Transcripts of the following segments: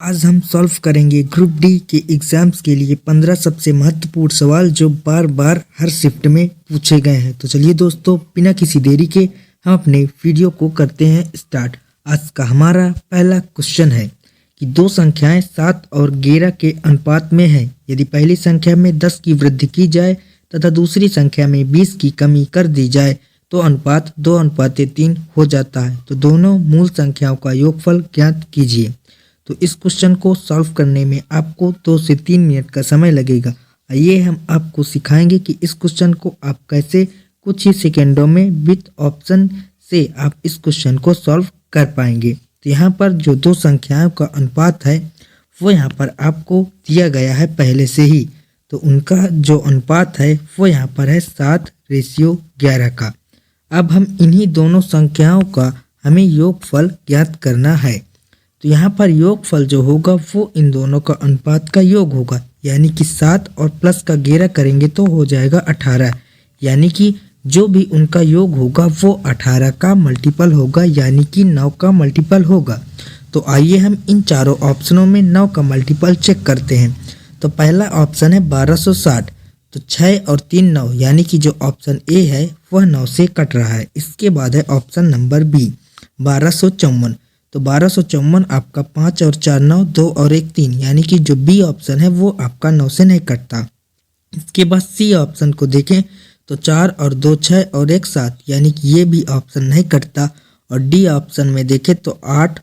आज हम सॉल्व करेंगे ग्रुप डी के एग्जाम्स के लिए 15 सबसे महत्वपूर्ण सवाल जो बार बार हर शिफ्ट में पूछे गए हैं। तो चलिए दोस्तों, बिना किसी देरी के हम अपने वीडियो को करते हैं स्टार्ट। आज का हमारा पहला क्वेश्चन है कि दो संख्याएं 7 और 11 के अनुपात में हैं। यदि पहली संख्या में 10 की वृद्धि की जाए तथा दूसरी संख्या में 20 की कमी कर दी जाए तो अनुपात 2:3 हो जाता है। तो दोनों मूल संख्याओं का योगफल ज्ञात कीजिए। तो इस क्वेश्चन को सॉल्व करने में आपको 2 से 3 मिनट का समय लगेगा। आइए हम आपको सिखाएंगे कि इस क्वेश्चन को आप कैसे कुछ ही सेकेंडों में विथ ऑप्शन से आप इस क्वेश्चन को सॉल्व कर पाएंगे। तो यहाँ पर जो दो संख्याओं का अनुपात है वो यहाँ पर आपको दिया गया है पहले से ही। तो उनका जो अनुपात है वो यहाँ पर है 7:11 का। अब हम इन्हीं दोनों संख्याओं का हमें योगफल ज्ञात करना है। तो यहाँ पर योगफल जो होगा वो इन दोनों का अनुपात का योग होगा, यानी कि 7 और प्लस का 11 करेंगे तो हो जाएगा 18। यानी कि जो भी उनका योग होगा वो 18 का मल्टीपल होगा, यानी कि 9 का मल्टीपल होगा। तो आइए हम इन चारों ऑप्शनों में 9 का मल्टीपल चेक करते हैं। तो पहला ऑप्शन है 1260, तो 6 और 3 9, यानी कि जो ऑप्शन ए है वह 9 से कट रहा है। इसके बाद है ऑप्शन नंबर बी 1254, तो 1254 आपका 5 और 4 9, 2 और 1 3, यानी कि जो बी ऑप्शन है वो आपका 9 से नहीं कटता। इसके बाद सी ऑप्शन को देखें तो 4 और 2 6 और 1 7, यानी कि ये भी ऑप्शन नहीं कटता। और डी ऑप्शन में देखें तो 8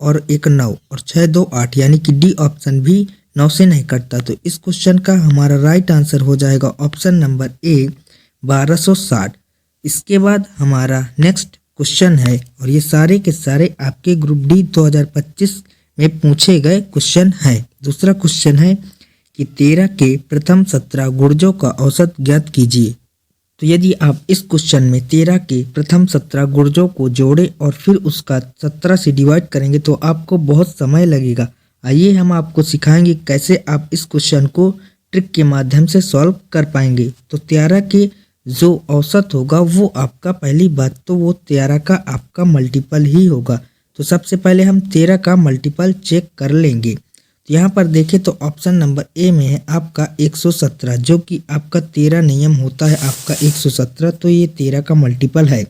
और 1 9 और 6 2 8, यानी कि डी ऑप्शन भी 9 से नहीं कटता। तो इस क्वेश्चन का हमारा राइट आंसर हो जाएगा ऑप्शन नंबर ए 1260। इसके बाद हमारा नेक्स्ट क्वेश्चन है और ये सारे के सारे आपके ग्रुप डी 2025 में पूछे गए क्वेश्चन है। दूसरा क्वेश्चन है कि 13 के प्रथम 17 गुणजों का औसत ज्ञात कीजिए। तो यदि आप इस क्वेश्चन में 13 के प्रथम 17 गुणजों को जोड़े और फिर उसका 17 से डिवाइड करेंगे तो आपको बहुत समय लगेगा। आइए हम आपको सिखाएंगे कैसे आप इस क्वेश्चन को ट्रिक के माध्यम से सॉल्व कर पाएंगे। तो 13 के जो औसत होगा वो आपका, पहली बात तो वो 13 का आपका मल्टीपल ही होगा। तो सबसे पहले हम 13 का मल्टीपल चेक कर लेंगे। तो यहाँ पर देखें तो ऑप्शन नंबर ए में है आपका 117, जो कि आपका 13 नियम होता है आपका 117, तो ये 13 का मल्टीपल है।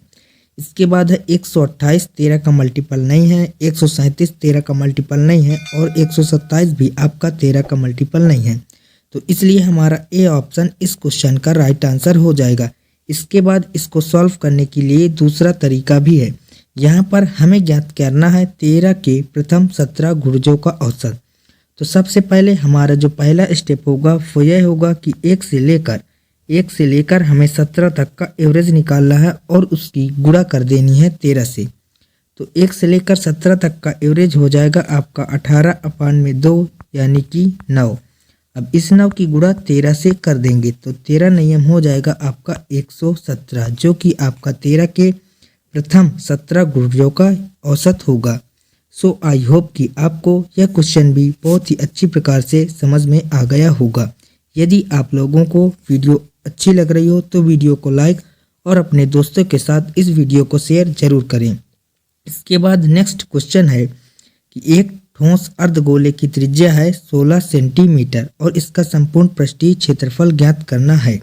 इसके बाद है 128, 13 का मल्टीपल नहीं है। 137 13 का मल्टीपल नहीं है और 127 भी आपका 13 का मल्टीपल नहीं है। तो इसलिए हमारा ए ऑप्शन इस क्वेश्चन का राइट आंसर हो जाएगा। इसके बाद इसको सॉल्व करने के लिए दूसरा तरीका भी है। यहाँ पर हमें ज्ञात करना है 13 के प्रथम 17 गुणजों का औसत। तो सबसे पहले हमारा जो पहला स्टेप होगा वो यह होगा कि 1 से लेकर हमें 17 तक का एवरेज निकालना है और उसकी गुणा कर देनी है 13 से। तो 1 से लेकर 17 तक का एवरेज हो जाएगा आपका 18/2, यानी कि 9। अब इस 9 की गुणा 13 से कर देंगे तो 13 नियम हो जाएगा आपका 117, जो कि आपका 13 के प्रथम 17 गुणजों का औसत होगा। सो आई होप कि आपको यह क्वेश्चन भी बहुत ही अच्छी प्रकार से समझ में आ गया होगा। यदि आप लोगों को वीडियो अच्छी लग रही हो तो वीडियो को लाइक और अपने दोस्तों के साथ इस वीडियो को शेयर जरूर करें। इसके बाद नेक्स्ट क्वेश्चन है कि एक ठोस अर्धगोले की त्रिज्या है 16 सेंटीमीटर और इसका संपूर्ण पृष्ठीय क्षेत्रफल ज्ञात करना है।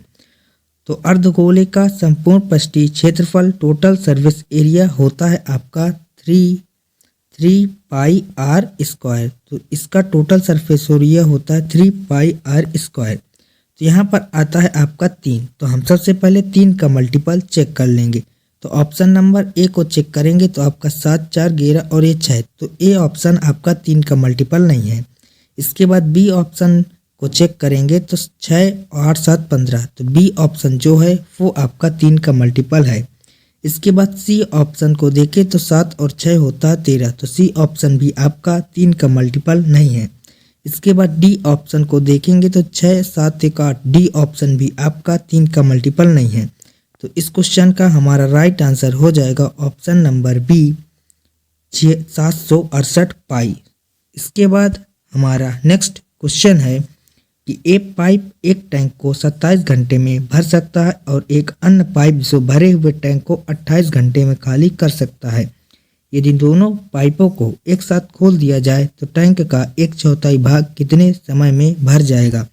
तो अर्धगोले का संपूर्ण पृष्ठीय क्षेत्रफल टोटल सरफेस एरिया होता है आपका 3 पाई आर स्क्वायर। तो इसका टोटल सरफेस एरिया होता है 3 पाई आर स्क्वायर। तो यहाँ पर आता है आपका 3, तो हम सबसे पहले 3 का मल्टीपल चेक कर लेंगे। तो ऑप्शन नंबर ए को चेक करेंगे तो आपका 7 4 11 और ये 6, तो ए ऑप्शन आपका 3 का मल्टीपल नहीं है। इसके बाद बी ऑप्शन को चेक करेंगे तो 6 8 7 15, तो बी ऑप्शन जो है वो आपका 3 का मल्टीपल है। इसके बाद सी ऑप्शन को देखें तो 7 और 6 होता है 13, तो सी ऑप्शन भी आपका 3 का मल्टीपल नहीं है। इसके बाद डी ऑप्शन को देखेंगे तो 6 7 1 8, डी ऑप्शन भी आपका 3 का मल्टीपल नहीं है। तो इस क्वेश्चन का हमारा राइट आंसर हो जाएगा ऑप्शन नंबर बी 768 पाई। इसके बाद हमारा नेक्स्ट क्वेश्चन है कि एक पाइप एक टैंक को 27 घंटे में भर सकता है और एक अन्य पाइप जो भरे हुए टैंक को 28 घंटे में खाली कर सकता है। यदि दोनों पाइपों को एक साथ खोल दिया जाए तो टैंक का 1/4 भाग कितने समय में भर जाएगा।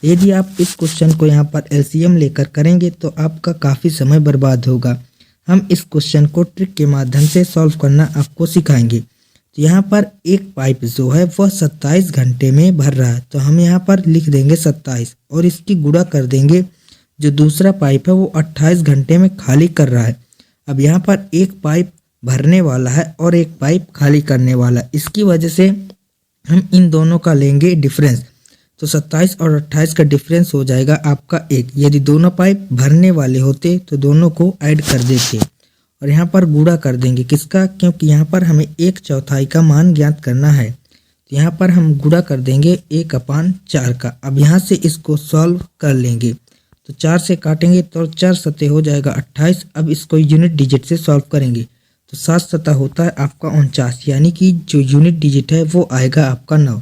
यदि आप इस क्वेश्चन को यहाँ पर एलसीएम लेकर करेंगे तो आपका काफ़ी समय बर्बाद होगा। हम इस क्वेश्चन को ट्रिक के माध्यम से सॉल्व करना आपको सिखाएंगे। तो यहाँ पर एक पाइप जो है वह 27 घंटे में भर रहा है, तो हम यहाँ पर लिख देंगे 27 और इसकी गुणा कर देंगे। जो दूसरा पाइप है वो 28 घंटे में खाली कर रहा है। अब यहाँ पर एक पाइप भरने वाला है और एक पाइप खाली करने वाला है, इसकी वजह से हम इन दोनों का लेंगे डिफरेंस। तो 27 और 28 का डिफरेंस हो जाएगा आपका 1। यदि दोनों पाइप भरने वाले होते तो दोनों को ऐड कर देते और यहाँ पर गुणा कर देंगे किसका, क्योंकि यहाँ पर हमें 1/4 का मान ज्ञात करना है। तो यहाँ पर हम गुणा कर देंगे 1/4 का। अब यहाँ से इसको सॉल्व कर लेंगे, तो 4 से काटेंगे तो 4 सतह हो जाएगा 28। अब इसको यूनिट डिजिट से सॉल्व करेंगे तो 7 सतह होता है आपका 49, यानी कि जो यूनिट डिजिट है वो आएगा आपका 9।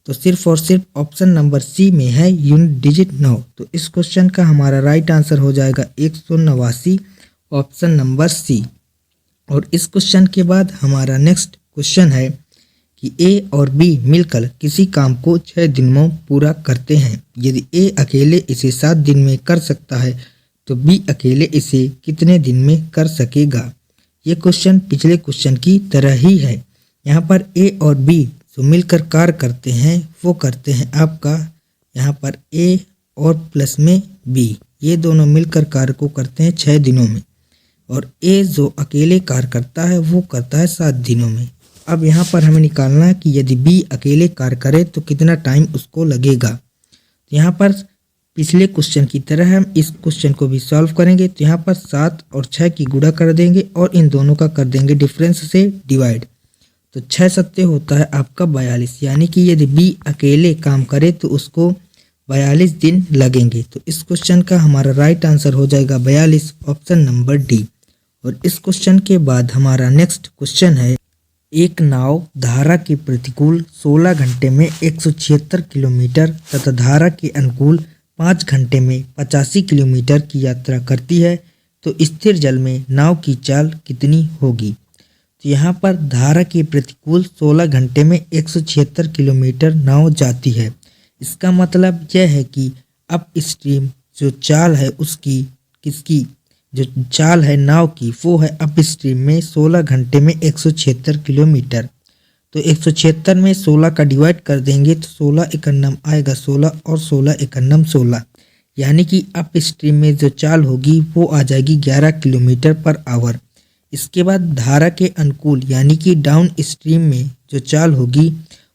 तो सिर्फ और सिर्फ ऑप्शन नंबर सी में है यूनिट डिजिट 9। तो इस क्वेश्चन का हमारा राइट आंसर हो जाएगा 189, ऑप्शन नंबर सी। और इस क्वेश्चन के बाद हमारा नेक्स्ट क्वेश्चन है कि ए और बी मिलकर किसी काम को 6 दिन में पूरा करते हैं। यदि ए अकेले इसे 7 दिन में कर सकता है तो बी अकेले इसे कितने दिन में कर सकेगा। ये क्वेश्चन पिछले क्वेश्चन की तरह ही है। यहाँ पर ए और बी जो मिलकर कार्य करते हैं वो करते हैं आपका यहाँ पर ए और प्लस में बी, ये दोनों मिलकर कार्य को करते हैं 6 दिनों में, और ए जो अकेले कार्य करता है वो करता है 7 दिनों में। अब यहाँ पर हमें निकालना है कि यदि बी अकेले कार्य करे तो कितना टाइम उसको लगेगा। तो यहाँ पर पिछले क्वेश्चन की तरह हम इस क्वेश्चन को भी सॉल्व करेंगे। तो यहाँ पर 7 और 6 की गुणा कर देंगे और इन दोनों का कर देंगे डिफरेंस से डिवाइड। तो 6 सत्ते होता है आपका 42, यानी कि यदि बी अकेले काम करे तो उसको 42 दिन लगेंगे। तो इस क्वेश्चन का हमारा राइट आंसर हो जाएगा 42, ऑप्शन नंबर डी। और इस क्वेश्चन के बाद हमारा नेक्स्ट क्वेश्चन है, एक नाव धारा के प्रतिकूल 16 घंटे में 176 किलोमीटर तथा धारा के अनुकूल 5 घंटे में 85 किलोमीटर की यात्रा करती है, तो स्थिर जल में नाव की चाल कितनी होगी। तो यहाँ पर धारा के प्रतिकूल 16 घंटे में 176 किलोमीटर नाव जाती है। इसका मतलब यह है कि अप स्ट्रीम जो चाल है उसकी किसकी जो चाल है नाव की वो है अप स्ट्रीम में 16 घंटे में 176 किलोमीटर। तो 176 में 16 का डिवाइड कर देंगे तो 16 एकन्नम आएगा 16 और 16 एकन्नम 16, यानी कि अप स्ट्रीम में जो चाल होगी वो आ जाएगी 11 किलोमीटर पर आवर। इसके बाद धारा के अनुकूल यानी कि डाउन स्ट्रीम में जो चाल होगी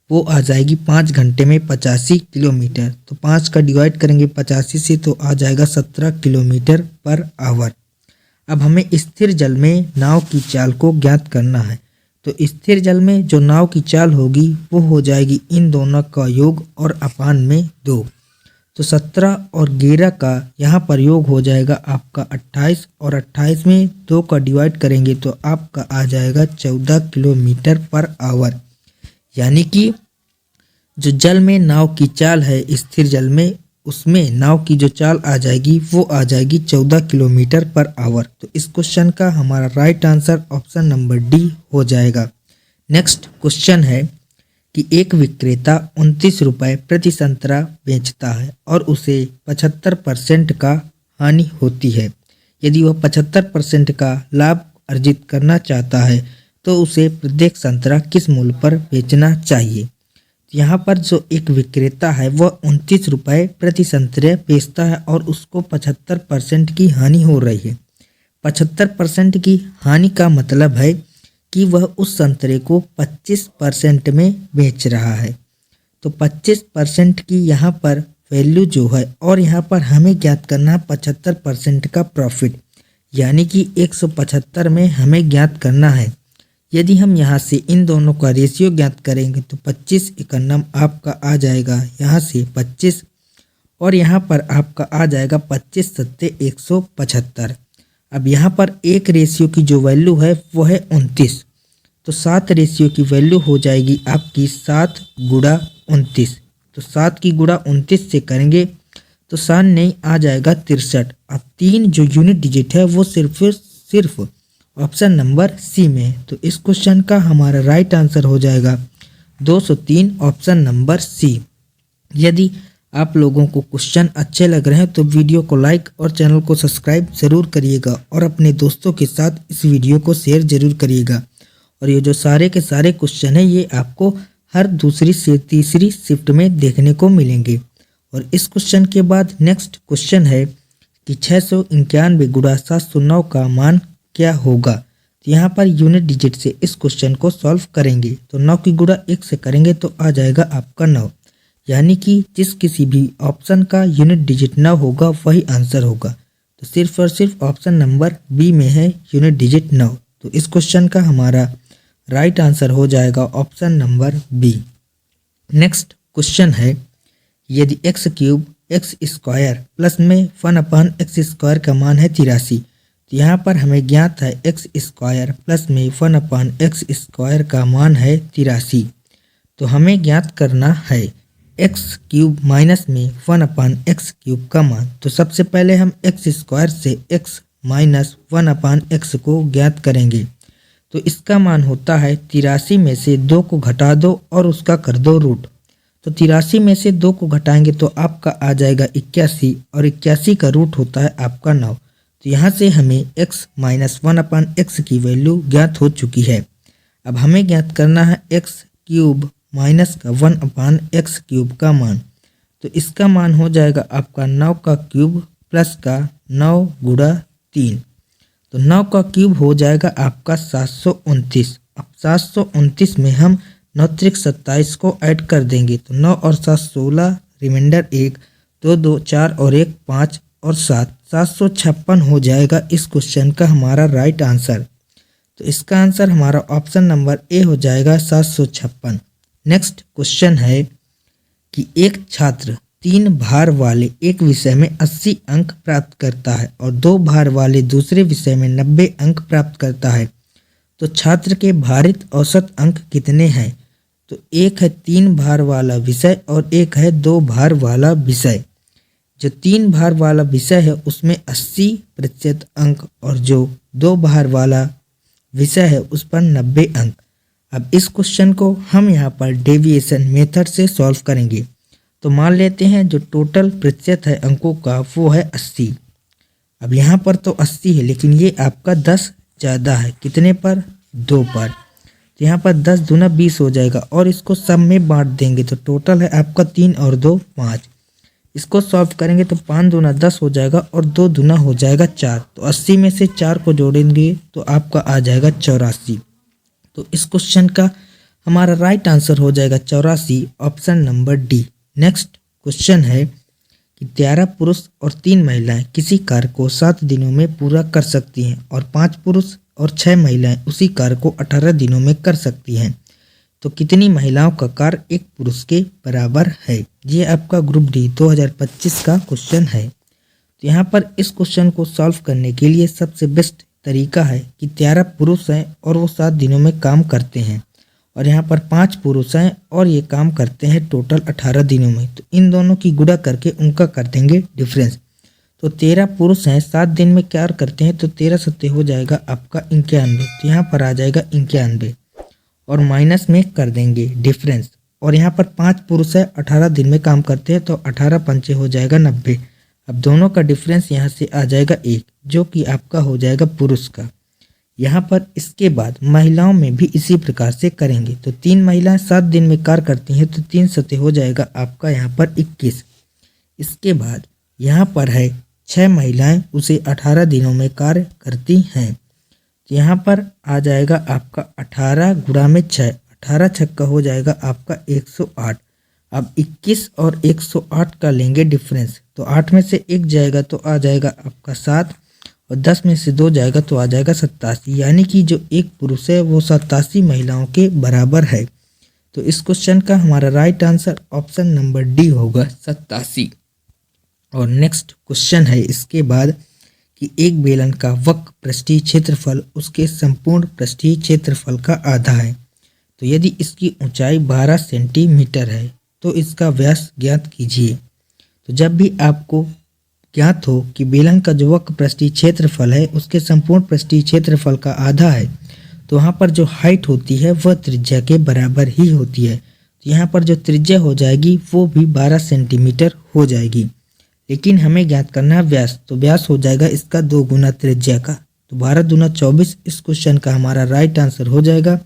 वो आ जाएगी 5 घंटे में 85 किलोमीटर। तो 5 का डिवाइड करेंगे 85 से तो आ जाएगा 17 किलोमीटर पर आवर। अब हमें स्थिर जल में नाव की चाल को ज्ञात करना है। तो स्थिर जल में जो नाव की चाल होगी वो हो जाएगी इन दोनों का योग और अपान में 2। तो 17 और 11 का यहाँ पर योग हो जाएगा आपका 28 और 28 में 2 का डिवाइड करेंगे तो आपका आ जाएगा 14 किलोमीटर पर आवर। यानी कि जो जल में नाव की चाल है स्थिर जल में उसमें नाव की जो चाल आ जाएगी वो आ जाएगी 14 किलोमीटर पर आवर। तो इस क्वेश्चन का हमारा right answer option number D हो जाएगा। नेक्स्ट क्वेश्चन है कि एक विक्रेता 29 रुपये प्रति संतरा बेचता है और उसे 75% का हानि होती है। यदि वह 75% का लाभ अर्जित करना चाहता है तो उसे प्रत्येक संतरा किस मूल्य पर बेचना चाहिए। यहाँ पर जो एक विक्रेता है वह 29 रुपये प्रति संतरे बेचता है और उसको 75% की हानि हो रही है। 75% की हानि का मतलब है कि वह उस संतरे को 25% में बेच रहा है। तो 25% की यहाँ पर वैल्यू जो है और यहाँ पर हमें ज्ञात करना है 75% का प्रॉफिट, यानी कि 175 में हमें ज्ञात करना है। यदि हम यहाँ से इन दोनों का रेशियो ज्ञात करेंगे तो 25 एकन्नम आपका आ जाएगा यहाँ से 25 और यहाँ पर आपका आ जाएगा 25 सत्ते 175। अब यहाँ पर एक रेशियो की जो वैल्यू है वो है 29, तो 7 रेशियो की वैल्यू हो जाएगी आपकी 7 गुणा 29। तो 7 की गुणा 29 से करेंगे तो 7 नहीं आ जाएगा 63। अब 3 जो यूनिट डिजिट है वो सिर्फ ऑप्शन नंबर सी में है। तो इस क्वेश्चन का हमारा राइट आंसर हो जाएगा 203 ऑप्शन नंबर सी। यदि आप लोगों को क्वेश्चन अच्छे लग रहे हैं तो वीडियो को लाइक और चैनल को सब्सक्राइब ज़रूर करिएगा और अपने दोस्तों के साथ इस वीडियो को शेयर ज़रूर करिएगा। और ये जो सारे के सारे क्वेश्चन हैं ये आपको हर दूसरी से तीसरी शिफ्ट में देखने को मिलेंगे। और इस क्वेश्चन के बाद नेक्स्ट क्वेश्चन है कि 691 गुणा 709 का मान क्या होगा। तो यहाँ पर यूनिट डिजिट से इस क्वेश्चन को सॉल्व करेंगे। तो 9 की गुणा 1 से करेंगे तो आ जाएगा आपका 9, यानी कि जिस किसी भी ऑप्शन का यूनिट डिजिट 9 होगा वही आंसर होगा। तो सिर्फ और सिर्फ ऑप्शन नंबर बी में है यूनिट डिजिट 9। तो इस क्वेश्चन का हमारा राइट आंसर हो जाएगा option number B. Next question है यदि X cube X square plus में 1/x² का मान है 83। तो यहाँ पर हमें ज्ञात है एक्स स्क्वायर प्लस में 1/x² का मान है 83। तो हमें ज्ञात करना है एक्स क्यूब माइनस में 1/x³ का मान। तो सबसे पहले हम एक्स स्क्वायर से x माइनस 1/x को ज्ञात करेंगे। तो इसका मान होता है 83 में से 2 को घटा दो और उसका कर दो रूट। तो 83 में से 2 को घटाएंगे तो आपका आ जाएगा 81 और 81 का रूट होता है आपका 9। तो यहाँ से हमें x माइनस 1/x की वैल्यू ज्ञात हो चुकी है। अब हमें ज्ञात करना है एक्स क्यूब माइनस का 1/x³ का मान। तो इसका मान हो जाएगा आपका 9 का क्यूब प्लस का 9 गुणा 3। तो 9 का क्यूब हो जाएगा आपका 729। अब 729 में हम 9 त्रिक 27 को ऐड कर देंगे। तो 9 और 7 16, रिमाइंडर 1, 2 2 4 और 1 5 और 7 756 हो जाएगा इस क्वेश्चन का हमारा राइट आंसर। तो इसका आंसर हमारा ऑप्शन नंबर ए हो जाएगा 756। नेक्स्ट क्वेश्चन है कि एक छात्र 3 भार वाले एक विषय में 80 अंक प्राप्त करता है और 2 भार वाले दूसरे विषय में 90 अंक प्राप्त करता है। तो छात्र के भारित औसत अंक कितने हैं। तो एक है 3 भार वाला विषय और एक है 2 भार वाला विषय। जो 3 भार वाला विषय है उसमें 80% अंक और जो 2 भार वाला विषय है उस पर 90 अंक। अब इस क्वेश्चन को हम यहाँ पर डेविएशन मेथड से सॉल्व करेंगे। तो मान लेते हैं जो टोटल प्रतिशत है अंकों का वो है 80। अब यहाँ पर तो 80 है लेकिन ये आपका 10 ज़्यादा है, कितने पर 2 पर। तो यहाँ पर 10 दूना 20 हो जाएगा और इसको सब में बांट देंगे। तो टोटल है आपका 3 और 2 5। इसको सॉल्व करेंगे तो 5 दूना 10 हो जाएगा और 2 दूना हो जाएगा 4। तो 80 में से 4 को जोड़ेंगे तो आपका आ जाएगा 84। तो इस क्वेश्चन का हमारा राइट आंसर हो जाएगा 84 option number D. Next question है कि 13 पुरुष और 3 महिलाएं किसी कार्य को 7 दिनों में पूरा कर सकती हैं और 5 पुरुष और 6 महिलाएं उसी कार्य को 18 दिनों में कर सकती हैं। तो कितनी महिलाओं का कार्य एक पुरुष के बराबर है। ये आपका ग्रुप डी 2025 का क्वेश्चन है। तो यहाँ पर इस क्वेश्चन को सॉल्व करने के लिए सबसे बेस्ट तरीका है कि 13 पुरुष हैं और वो 7 दिनों में काम करते हैं और यहाँ पर 5 पुरुष हैं और ये काम करते हैं टोटल 18 दिनों में। तो इन दोनों की गुणा करके उनका कर देंगे डिफरेंस। तो 13 पुरुष हैं 7 दिन में क्या करते हैं तो 13 सत्ते हो जाएगा आपका 91। तो यहाँ पर आ जाएगा 91 और माइनस में कर देंगे डिफरेंस। और यहाँ पर 5 पुरुष है 18 दिन में काम करते हैं तो 18 पंचे हो जाएगा 90। अब दोनों का डिफरेंस यहाँ से आ जाएगा 1 जो कि आपका हो जाएगा पुरुष का। यहाँ पर इसके बाद महिलाओं में भी इसी प्रकार से करेंगे। तो 3 महिलाएं 7 दिन में कार्य करती हैं तो 3 सते हो जाएगा आपका यहाँ पर 21। इसके बाद यहाँ पर है 6 महिलाएं उसे 18 दिनों में कार्य करती हैं। तो यहाँ पर आ जाएगा आपका 18 गुणा में 6, 18 छक्का हो जाएगा आपका 108। अब 21 और 108 का लेंगे डिफरेंस। तो 8 में से 1 जाएगा तो आ जाएगा आपका 7 और 10 में से 2 जाएगा तो आ जाएगा 87। यानी कि जो एक पुरुष है वो 87 महिलाओं के बराबर है। तो इस क्वेश्चन का हमारा right answer option number D होगा 87। और नेक्स्ट क्वेश्चन है इसके बाद कि एक बेलन का वक्र पृष्ठीय क्षेत्रफल उसके संपूर्ण पृष्ठीय क्षेत्रफल का आधा है। तो यदि इसकी ऊंचाई 12 सेंटीमीटर है तो इसका व्यास ज्ञात कीजिए। तो जब भी आपको ज्ञात हो कि बेलन का जो वक्र पृष्ठीय क्षेत्रफल है उसके संपूर्ण पृष्ठीय क्षेत्रफल का आधा है, तो वहाँ पर जो हाइट होती है वह त्रिज्या के बराबर ही होती है। तो यहाँ पर जो त्रिज्या हो जाएगी वो भी 12 सेंटीमीटर हो जाएगी। लेकिन हमें ज्ञात करना है व्यास, तो व्यास हो जाएगा इसका 2 गुना त्रिज्या का। तो 12 दूना 24 इस क्वेश्चन का हमारा राइट आंसर हो जाएगा।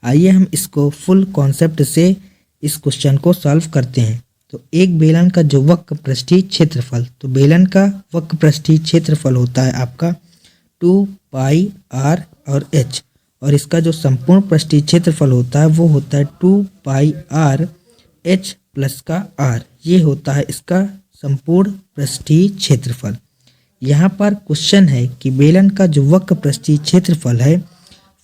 आइए हम इसको फुल कॉन्सेप्ट से इस क्वेश्चन को सॉल्व करते हैं। तो एक बेलन का जो वक्र पृष्ठीय क्षेत्रफल, तो बेलन का वक्र पृष्ठीय क्षेत्रफल होता है आपका 2 पाई आर और एच, और इसका जो संपूर्ण पृष्ठीय क्षेत्रफल होता है वो होता है 2 पाई आर एच प्लस का आर। ये होता है इसका संपूर्ण पृष्ठीय क्षेत्रफल। यहाँ पर क्वेश्चन है कि बेलन का जो वक्र पृष्ठीय क्षेत्रफल है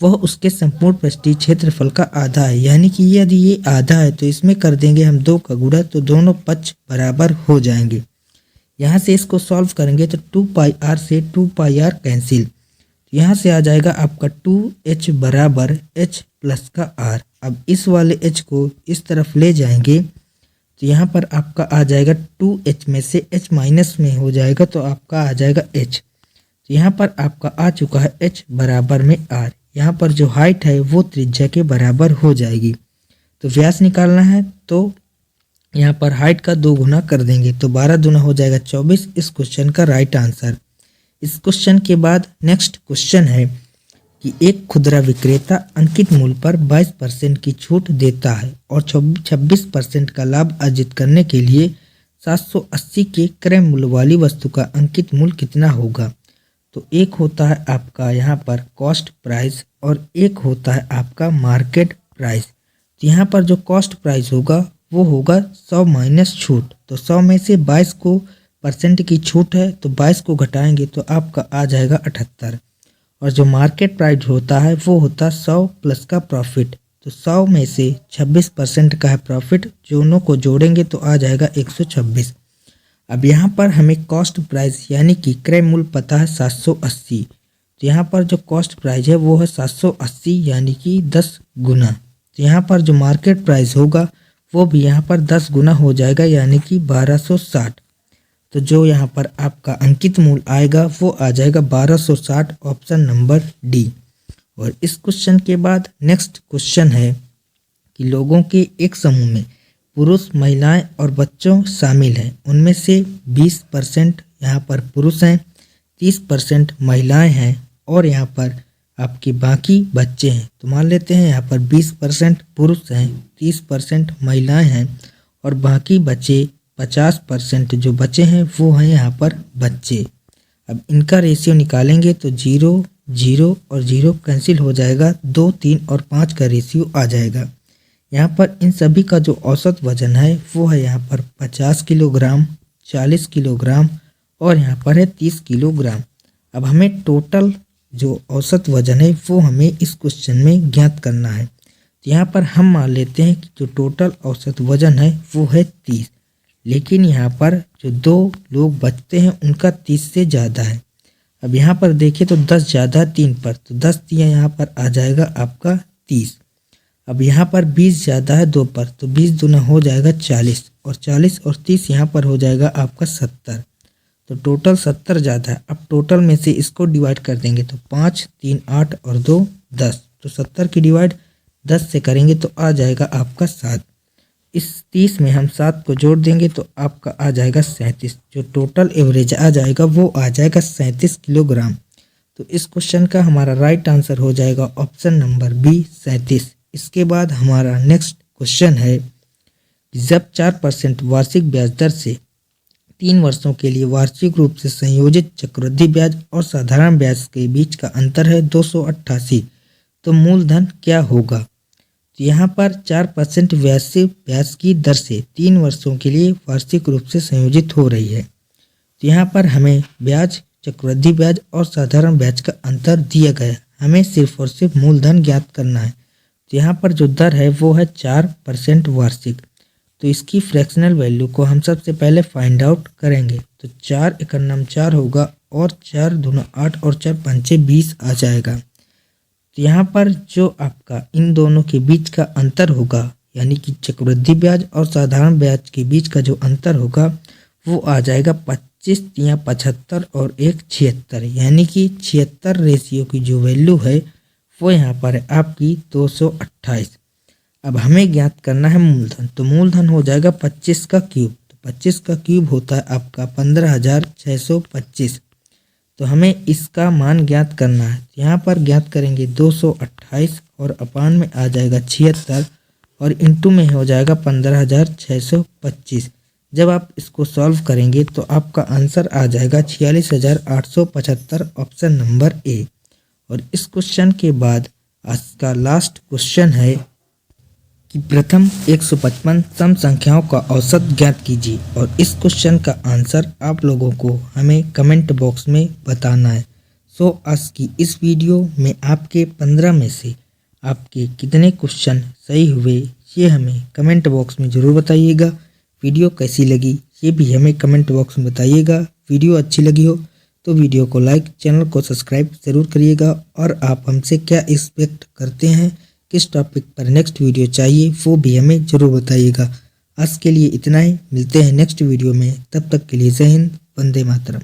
वह उसके संपूर्ण पृष्ठीय क्षेत्रफल का आधा है, यानी कि यदि ये आधा है तो इसमें कर देंगे हम 2 का गुणा, तो दोनों पक्ष बराबर हो जाएंगे। यहाँ से इसको सॉल्व करेंगे तो 2 पाई आर से 2 पाई आर कैंसिल, यहाँ से आ जाएगा आपका 2h बराबर h प्लस का r। अब इस वाले h को इस तरफ ले जाएंगे तो यहाँ पर आपका आ जाएगा 2h में से h माइनस में हो जाएगा तो आपका आ जाएगा h। तो यहाँ पर आपका आ चुका है h बराबर में r। यहाँ पर जो हाइट है वो त्रिज्या के बराबर हो जाएगी। तो व्यास निकालना है तो यहाँ पर हाइट का 2 गुना कर देंगे, तो 12 दूना हो जाएगा 24 इस क्वेश्चन का राइट आंसर। इस क्वेश्चन के बाद नेक्स्ट क्वेश्चन है कि एक खुदरा विक्रेता अंकित मूल्य पर 22% की छूट देता है और 26% का लाभ अर्जित करने के लिए 780 के क्रय मूल्य वाली वस्तु का अंकित मूल्य कितना होगा। तो एक होता है आपका यहाँ पर कॉस्ट प्राइस और एक होता है आपका मार्केट प्राइस। तो यहाँ पर जो कॉस्ट प्राइस होगा वो होगा 100 माइनस छूट, तो 100 में से 22 को % की छूट है तो 22 को घटाएंगे तो आपका आ जाएगा 78। और जो मार्केट प्राइस होता है वो होता है 100 प्लस का प्रॉफिट, तो 100 में से 26% का है प्रॉफिट, दोनों को जोड़ेंगे तो आ जाएगा 126। अब यहाँ पर हमें कॉस्ट प्राइस यानी कि क्रय मूल्य पता है 780, तो यहाँ पर जो कॉस्ट प्राइस है वो है 780 यानी कि 10 गुना। तो यहाँ पर जो मार्केट प्राइस होगा वो भी यहाँ पर 10 गुना हो जाएगा यानी कि 1260। तो जो यहाँ पर आपका अंकित मूल्य आएगा वो आ जाएगा 1260, ऑप्शन नंबर डी। और इस क्वेश्चन के बाद नेक्स्ट क्वेश्चन है कि लोगों के एक समूह में पुरुष, महिलाएं और बच्चों शामिल हैं। उनमें से 20% यहाँ पर पुरुष हैं, 30% महिलाएं हैं और यहाँ पर आपके बाकी बच्चे हैं। तो मान लेते हैं यहाँ पर 20% पुरुष हैं, 30% महिलाएं हैं और बाकी बचे 50% जो बचे हैं वो हैं यहाँ पर बच्चे। अब इनका रेशियो निकालेंगे तो 0, 0 और 0 कैंसिल हो जाएगा, 2, 3 और 5 का रेशियो आ जाएगा। यहाँ पर इन सभी का जो औसत वजन है वो है यहाँ पर 50 किलोग्राम, 40 किलोग्राम और यहाँ पर है 30 किलोग्राम। अब हमें टोटल जो औसत वजन है वो हमें इस क्वेश्चन में ज्ञात करना है। तो यहाँ पर हम मान लेते हैं कि जो टोटल औसत वजन है वो है 30, लेकिन यहाँ पर जो 2 लोग बचते हैं उनका 30 से ज़्यादा है। अब यहाँ पर देखें तो 10 ज़्यादा है 3 पर, तो 10 दिया यहाँ पर आ जाएगा आपका 30। अब यहाँ पर 20 ज़्यादा है 2 पर, तो 20 दूना हो जाएगा 40 और 40 और 30 यहाँ पर हो जाएगा आपका 70। तो टोटल 70 ज़्यादा है। अब टोटल में से इसको डिवाइड कर देंगे तो 5, 3, 8 और 2, 10। तो 70 की डिवाइड 10 से करेंगे तो आ जाएगा आपका 7। इस 30 में हम 7 को जोड़ देंगे तो आपका आ जाएगा 37। जो टोटल एवरेज आ जाएगा वो आ जाएगा 37 किलोग्राम। तो इस क्वेश्चन का हमारा राइट आंसर हो जाएगा ऑप्शन नंबर बी, 37। इसके बाद हमारा नेक्स्ट क्वेश्चन है कि जब 4% वार्षिक ब्याज दर से 3 वर्षों के लिए वार्षिक रूप से संयोजित चक्रवृद्धि ब्याज और साधारण ब्याज के बीच का अंतर है 288, तो मूलधन क्या होगा। तो यहाँ पर 4% वार्षिक ब्याज की दर से 3 वर्षों के लिए वार्षिक रूप से संयोजित हो रही है। तो यहाँ पर हमें ब्याज, चक्रवृद्धि ब्याज और साधारण ब्याज का अंतर दिया गया है, हमें सिर्फ और सिर्फ मूलधन ज्ञात करना है। तो यहाँ पर जो दर है वो है 4% वार्षिक, तो इसकी फ्रैक्शनल वैल्यू को हम सबसे पहले फाइंड आउट करेंगे। तो 4 एकम 4 होगा और 4 दूना 8 और 4 पंचे 20 आ जाएगा। तो यहाँ पर जो आपका इन दोनों के बीच का अंतर होगा यानी कि चक्रवृद्धि ब्याज और साधारण ब्याज के बीच का जो अंतर होगा वो आ जाएगा 25 या 75 और एक 76, यानी कि 76 रेशियो की जो वैल्यू है वो यहाँ पर है आपकी 228। अब हमें ज्ञात करना है मूलधन, तो मूलधन हो जाएगा 25 का क्यूब। तो 25 का क्यूब होता है आपका 15,625। तो हमें इसका मान ज्ञात करना है। यहाँ पर ज्ञात करेंगे 228 और अपान में आ जाएगा 76 और इंटू में हो जाएगा 15,625। जब आप इसको सॉल्व करेंगे तो आपका आंसर आ जाएगा 46,875, ऑप्शन नंबर ए। और इस क्वेश्चन के बाद आज का लास्ट क्वेश्चन है कि प्रथम 155 सम संख्याओं का औसत ज्ञात कीजिए। और इस क्वेश्चन का आंसर आप लोगों को हमें कमेंट बॉक्स में बताना है। सो आज की इस वीडियो में आपके 15 में से आपके कितने क्वेश्चन सही हुए ये हमें कमेंट बॉक्स में ज़रूर बताइएगा। वीडियो कैसी लगी ये भी हमें कमेंट बॉक्स में बताइएगा। वीडियो अच्छी लगी हो तो वीडियो को लाइक, चैनल को सब्सक्राइब ज़रूर करिएगा। और आप हमसे क्या एक्सपेक्ट करते हैं, किस टॉपिक पर नेक्स्ट वीडियो चाहिए वो भी हमें ज़रूर बताइएगा। आज के लिए इतना ही, मिलते हैं नेक्स्ट वीडियो में। तब तक के लिए जय हिंद, वंदे मातरम।